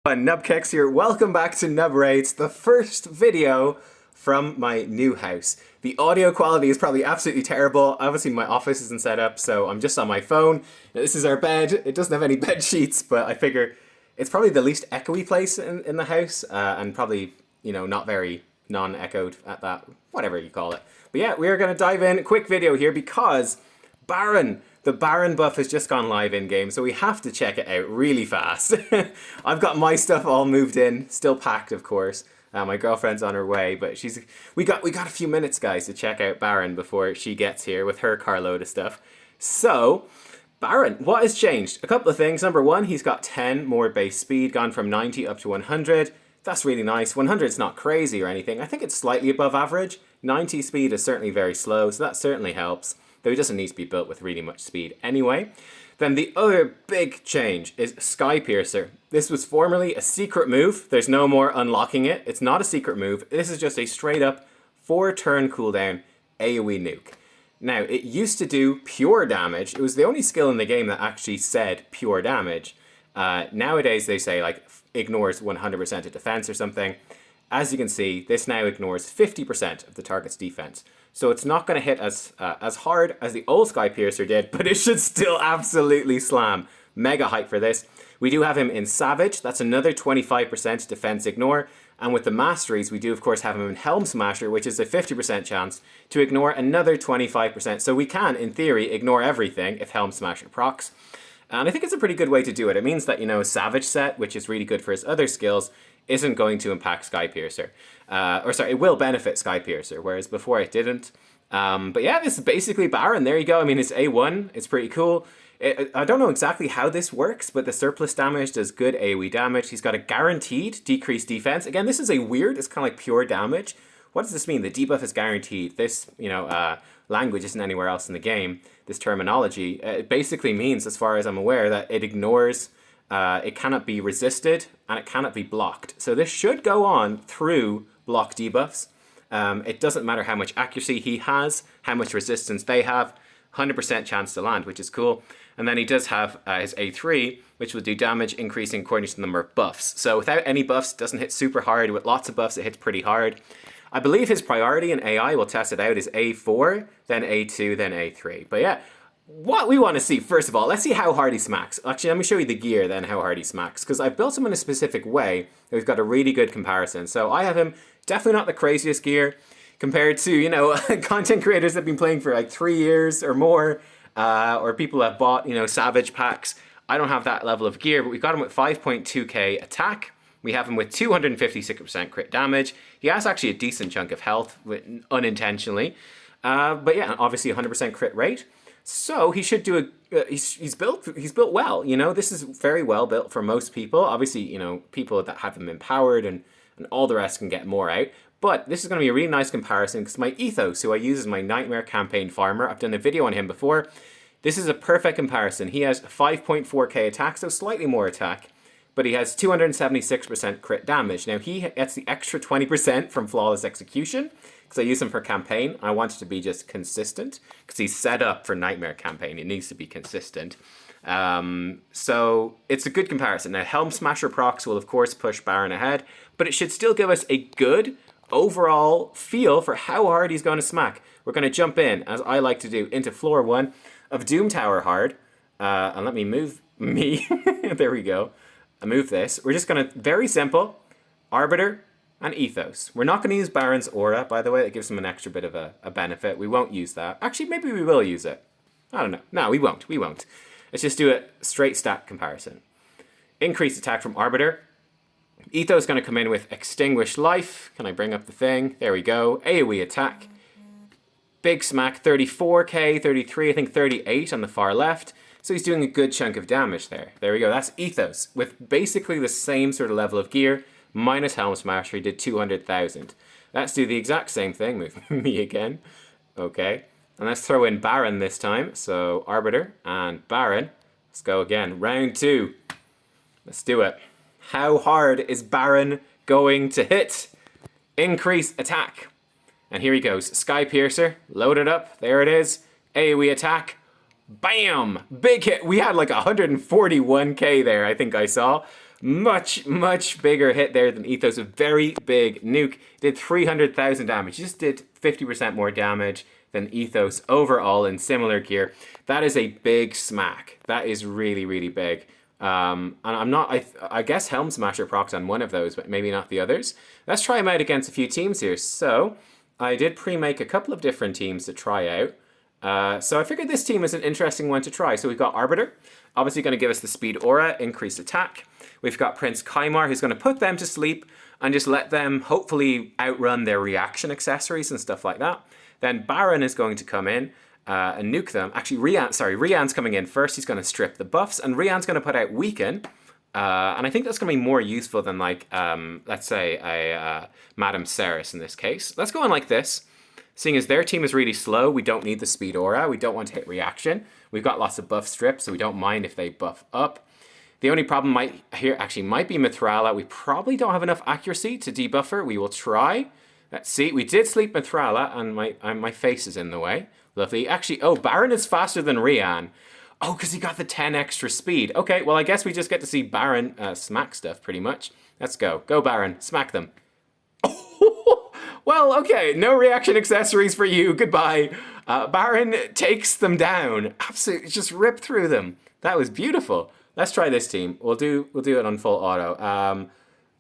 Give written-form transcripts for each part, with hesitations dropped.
NubKeks here. Welcome back to Nub Rates, the first video from my new house. The audio quality is probably absolutely terrible. Obviously my office isn't set up, so I'm just on my phone. This is our bed. It doesn't have any bed sheets, but I figure it's probably the least echoey place in the house, and probably, you know, not very non-echoed at that, whatever you call it. But yeah, we are going to dive in. Quick video here because Baron, the Baron buff has just gone live in-game, so we have to check it out really fast. I've got my stuff all moved in, still packed of course. My girlfriend's on her way, but we got a few minutes, guys, to check out Baron before she gets here with her carload of stuff. So, Baron, what has changed? A couple of things. Number one, he's got 10 more base speed, gone from 90 up to 100. That's really nice. 100 is not crazy or anything. I think it's slightly above average. 90 speed is certainly very slow, so that certainly helps. Though he doesn't need to be built with really much speed anyway. Then the other big change is Sky Piercer. This was formerly a secret move. There's no more unlocking it. It's not a secret move. This is just a straight up 4-turn cooldown AoE nuke. Now, it used to do pure damage. It was the only skill in the game that actually said pure damage. Nowadays, they say, like, ignores 100% of defense or something. As you can see, this now ignores 50% of the target's defense. So it's not going to hit as hard as the old Sky Piercer did, but it should still absolutely slam. Mega hype for this. We do have him in Savage. That's another 25% defense ignore. And with the Masteries, we do of course have him in Helm Smasher, which is a 50% chance to ignore another 25%. So we can, in theory, ignore everything if Helm Smasher procs. And I think it's a pretty good way to do it. It means that, you know, Savage set, which is really good for his other skills, isn't going to impact Sky Piercer. It will benefit Sky Piercer, whereas before it didn't. But yeah, this is basically Baron. There you go. I mean, it's A1. It's pretty cool. I don't know exactly how this works, but the surplus damage does good AoE damage. He's got a guaranteed decreased defense. Again, this is a weird, it's kind of like pure damage. What does this mean? The debuff is guaranteed. This, language isn't anywhere else in the game. This terminology, it basically means, as far as I'm aware, that it ignores, it cannot be resisted, and it cannot be blocked. So this should go on through block debuffs. It doesn't matter how much accuracy he has, how much resistance they have, 100% chance to land, which is cool. And then he does have his A3, which will do damage increasing according to the number of buffs. So without any buffs, it doesn't hit super hard. With lots of buffs, it hits pretty hard. I believe his priority in AI, we'll test it out, is A4, then A2, then A3. But yeah, what we want to see, first of all, let's see how hard he smacks. Actually, let me show you the gear, then how hard he smacks. Because I've built him in a specific way, and we've got a really good comparison. So I have him, definitely not the craziest gear, compared to, you know, content creators that have been playing for like 3 years or more, or people that have bought, you know, Savage packs. I don't have that level of gear, but we've got him with 5.2k attack. We have him with 256% crit damage. He has actually a decent chunk of health, unintentionally. But yeah, obviously 100% crit rate. So he should do he's built well, you know. This is very well built for most people. Obviously, you know, people that have him empowered and all the rest can get more out. But this is going to be a really nice comparison because my Ethos, who I use as my Nightmare campaign farmer, I've done a video on him before. This is a perfect comparison. He has 5.4k attack, so slightly more attack. But he has 276% crit damage. Now, he gets the extra 20% from Flawless Execution, because I use him for campaign. I want it to be just consistent, because he's set up for Nightmare campaign. It needs to be consistent. So, it's a good comparison. Now, Helm Smasher procs will, of course, push Baron ahead, but it should still give us a good overall feel for how hard he's going to smack. We're going to jump in, as I like to do, into floor 1 of Doom Tower Hard. And let me move me. There we go. I move this. We're just going to, very simple, Arbiter and Ethos. We're not going to use Baron's Aura, by the way. It gives him an extra bit of a benefit. We won't use that. Actually, maybe we will use it. I don't know. No, we won't. We won't. Let's just do a straight stat comparison. Increased attack from Arbiter. Ethos is going to come in with Extinguished Life. Can I bring up the thing? There we go. AoE attack. Big Smack, 34k, 33, I think 38 on the far left. So he's doing a good chunk of damage there. There we go. That's Ethos with basically the same sort of level of gear, minus Helm Smasher. He did 200,000. Let's do the exact same thing. Move me again. Okay. And let's throw in Baron this time. So Arbiter and Baron. Let's go again. Round 2. Let's do it. How hard is Baron going to hit? Increase attack. And here he goes. Sky Piercer. Load it up. There it is. AoE attack. Bam! Big hit. We had like 141k there, I think I saw. much bigger hit there than Ethos. A very big nuke. Did 300,000 damage. Just did 50% more damage than Ethos overall in similar gear. That is a big smack. That is really big. And I'm not, I guess Helm Smasher procs on one of those, but maybe not the others. Let's try him out against a few teams here. So I did pre-make a couple of different teams to try out. So I figured this team is an interesting one to try. So we've got Arbiter, obviously going to give us the speed aura, increased attack. We've got Prince Kaimar, who's going to put them to sleep and just let them hopefully outrun their reaction accessories and stuff like that. Then Baron is going to come in and nuke them. Actually, Rian's coming in first. He's going to strip the buffs, and Rian's going to put out Weaken. And I think that's going to be more useful than, like, let's say, a Madame Ceres in this case. Let's go on like this. Seeing as their team is really slow, we don't need the speed aura. We don't want to hit reaction. We've got lots of buff strips, so we don't mind if they buff up. The only problem might be Mithrala. We probably don't have enough accuracy to debuff her. We will try. Let's see. We did sleep Mithrala, and my face is in the way. Lovely. Actually, oh, Baron is faster than Rian. Oh, because he got the 10 extra speed. Okay, well, I guess we just get to see Baron smack stuff, pretty much. Let's go. Go, Baron. Smack them. Well, okay. No reaction accessories for you. Goodbye. Baron takes them down. Absolutely, just rip through them. That was beautiful. Let's try this team. We'll do it on full auto.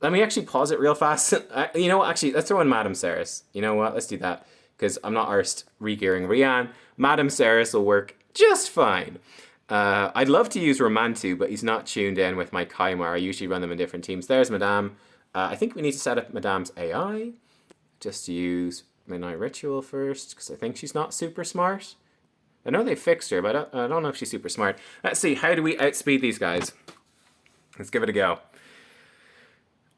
Let me actually pause it real fast. You know what? Actually, let's throw in Madame Ceres. You know what? Let's do that. Because I'm not arsed re-gearing Rian. Madame Ceres will work just fine. I'd love to use Romantu, but he's not tuned in with my Kaimar. I usually run them in different teams. There's Madame. I think we need to set up Madame's AI. Just to use Midnight Ritual first, because I think she's not super smart. I know they fixed her, but I don't know if she's super smart. Let's see, how do we outspeed these guys? Let's give it a go.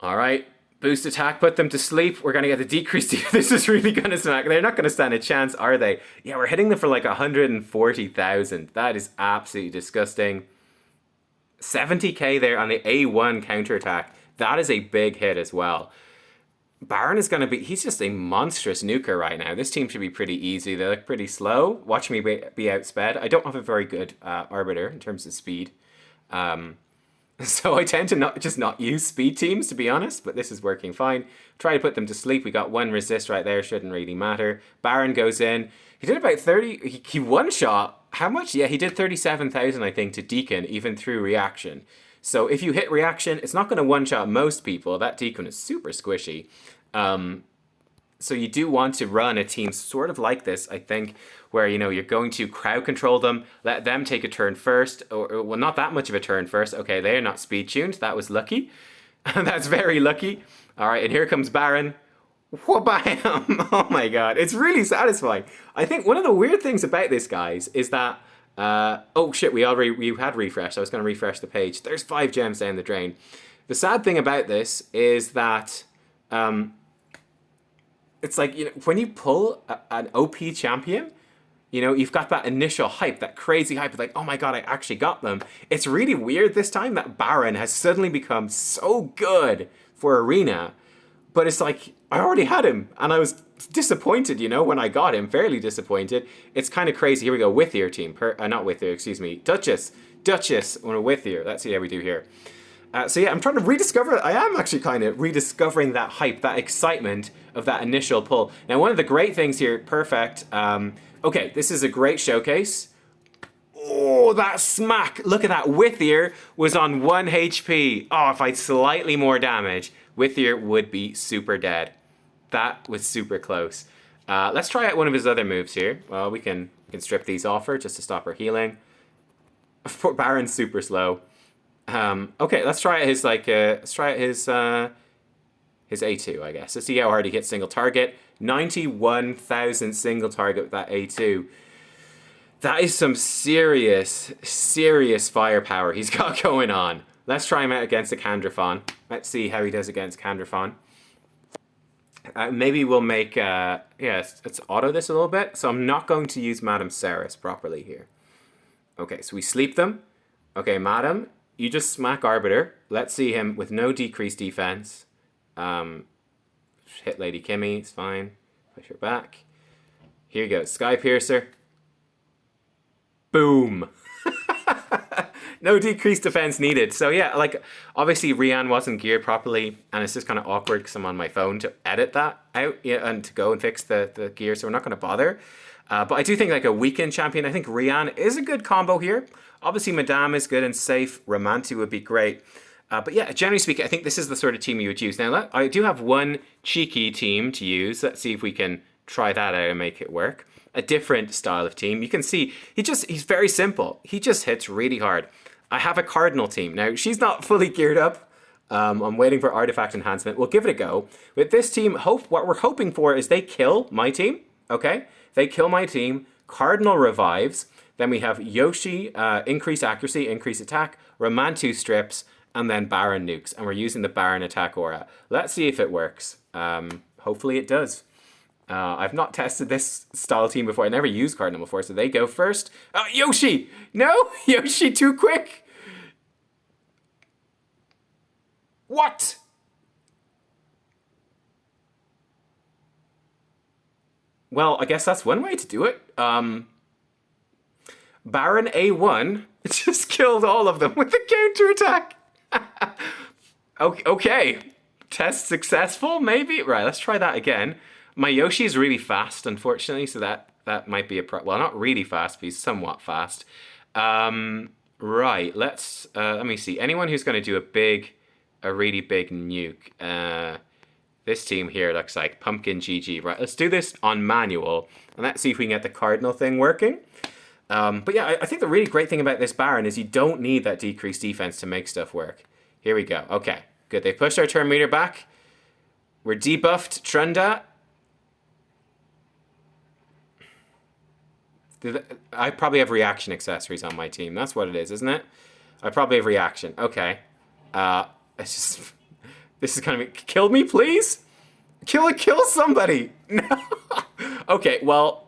All right, boost attack, put them to sleep. We're going to get the decrease. This is really going to smack. They're not going to stand a chance, are they? Yeah, we're hitting them for like 140,000. That is absolutely disgusting. 70k there on the A1 counterattack. That is a big hit as well. Baron is going to be, he's just a monstrous nuker right now. This team should be pretty easy. They look pretty slow. Watch me be outsped. I don't have a very good Arbiter in terms of speed. So I tend to not use speed teams, to be honest, but this is working fine. Try to put them to sleep. We got one resist right there. Shouldn't really matter. Baron goes in. He did about 30, he one-shot. How much? Yeah, he did 37,000, I think, to Deacon, even through reaction. So if you hit reaction, it's not going to one-shot most people. That Deacon is super squishy. So you do want to run a team sort of like this, I think, where, you know, you're going to crowd control them, let them take a turn first, or well, not that much of a turn first. Okay, they're not speed tuned. That was lucky. That's very lucky. All right, and here comes Baron. Wha-bam! Oh my god, it's really satisfying. I think one of the weird things about this, guys, is that oh shit, we had refreshed. I was going to refresh the page. There's 5 gems down the drain. The sad thing about this is that it's like, you know, when you pull an OP champion, you know, you've got that initial hype, that crazy hype, like, oh my god, I actually got them. It's really weird this time that Baron has suddenly become so good for Arena, but it's like, I already had him, and I was disappointed, you know, when I got him, fairly disappointed. It's kind of crazy. Here we go, with your team, not with your, excuse me, Duchess, or with your, let's see how we do here. So yeah, I'm trying to rediscover, I am actually kind of rediscovering that hype, that excitement of that initial pull. Now, one of the great things here, perfect, okay, this is a great showcase. Oh, that smack, look at that, Withier was on 1 HP. Oh, if I had slightly more damage, Withier would be super dead. That was super close. Let's try out one of his other moves here. Well, we can strip these off her just to stop her healing. Poor Baron's super slow. Okay, let's try his his A2, I guess. Let's see how hard he hits single target. 91,000 single target with that A2. That is some serious firepower he's got going on. Let's try him out against the Candrafon. Let's see how he does against Candrafon. Maybe we'll make, let's auto this a little bit. So I'm not going to use Madame Ceres properly here. Okay, so we sleep them. Okay, Madame, you just smack Arbiter. Let's see him with no decreased defense. Hit Lady Kimmy, it's fine. Push her back. Here you go, Sky Piercer. Boom. No decreased defense needed. So yeah, like obviously Rian wasn't geared properly, and it's just kind of awkward because I'm on my phone to edit that out, yeah, and to go and fix the gear. So we're not going to bother. But I do think like a weekend champion, I think Rian is a good combo here. Obviously Madame is good and safe. Romanti would be great. But yeah, generally speaking, I think this is the sort of team you would use. Now, I do have one cheeky team to use. Let's see if we can try that out and make it work. A different style of team. You can see he's very simple. He just hits really hard. I have a Cardinal team. Now, she's not fully geared up. I'm waiting for artifact enhancement. We'll give it a go. With this team, what we're hoping for is they kill my team. Okay? They kill my team. Cardinal revives. Then we have Yoshi, increase accuracy, increase attack, Romantu strips, and then Baron nukes. And we're using the Baron attack aura. Let's see if it works. Hopefully it does. I've not tested this style team before. I never used Cardinal before, so they go first. Yoshi! No! Yoshi too quick! What? Well, I guess that's one way to do it. Baron A1 just killed all of them with a counterattack. Okay. Test successful, maybe? Right, let's try that again. My Yoshi is really fast, unfortunately, so that might be a problem. Well, not really fast, but he's somewhat fast. Right, let me see. Anyone who's going to do a really big nuke. This team here looks like Pumpkin GG. Right, let's do this on manual, and let's see if we can get the Cardinal thing working. But yeah, I think the really great thing about this Baron is you don't need that decreased defense to make stuff work. Here we go. Okay, good. They pushed our turn meter back. We're debuffed Trunda. I probably have reaction accessories on my team. That's what it is, isn't it? I probably have reaction. Okay. It's just... This is kind of... Kill me, please? Kill somebody! No! Okay, well...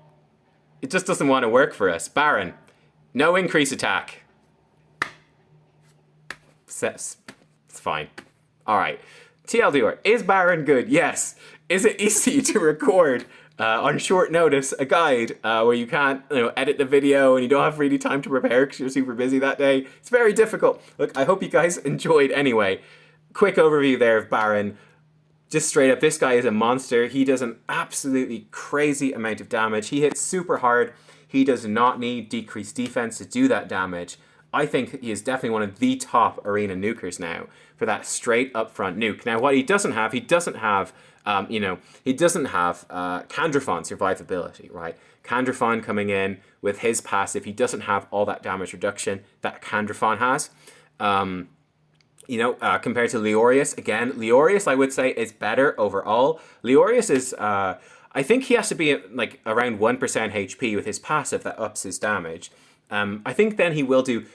It just doesn't want to work for us. Baron. No increase attack. It's fine. Alright. TLDR. Is Baron good? Yes. Is it easy to record on short notice a guide where you can't edit the video and you don't have really time to prepare because you're super busy that day? It's very difficult. Look, I hope you guys enjoyed anyway. Quick overview there of Baron. Just straight up, this guy is a monster. He does an absolutely crazy amount of damage. He hits super hard. He does not need decreased defense to do that damage. I think he is definitely one of the top arena nukers now for that straight up front nuke. Now, what he doesn't have Candrafon survivability, right? Candrafon coming in with his passive, he doesn't have all that damage reduction that Candrafon has. Compared to Leorius, again, Leorius I would say is better overall. Leorius is, I think he has to be like around 1% HP with his passive that ups his damage. I think then he will do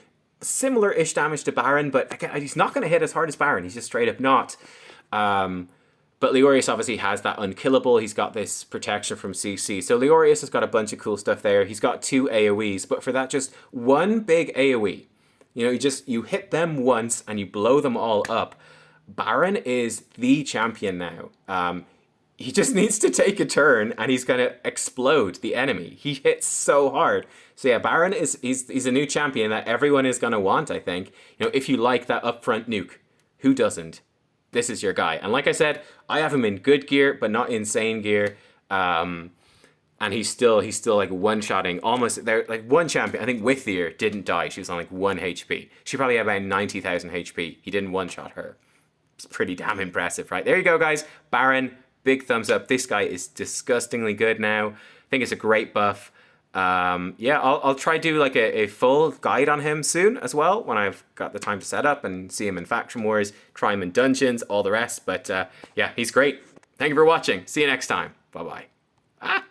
similar-ish damage to Baron, but again, he's not going to hit as hard as Baron. He's just straight up not. But Leorius obviously has that unkillable. He's got this protection from CC. So Leorius has got a bunch of cool stuff there. He's got 2 AoEs, but for that just one big AoE, you hit them once and you blow them all up. Baron is the champion now. He just needs to take a turn and he's going to explode the enemy. He hits so hard. So yeah, Baron he's a new champion that everyone is going to want, I think. If you like that upfront nuke, who doesn't? This is your guy. And like I said, I have him in good gear, but not insane gear. And he's still like one-shotting almost there. Like one champion, I think Withier didn't die. She was on like 1 HP. She probably had about 90,000 HP. He didn't one-shot her. It's pretty damn impressive, right? There you go, guys. Baron, big thumbs up. This guy is disgustingly good now. I think it's a great buff. I'll try to do like a full guide on him soon as well when I've got the time to set up and see him in Faction Wars, try him in dungeons, all the rest. But yeah, he's great. Thank you for watching. See you next time. Bye-bye.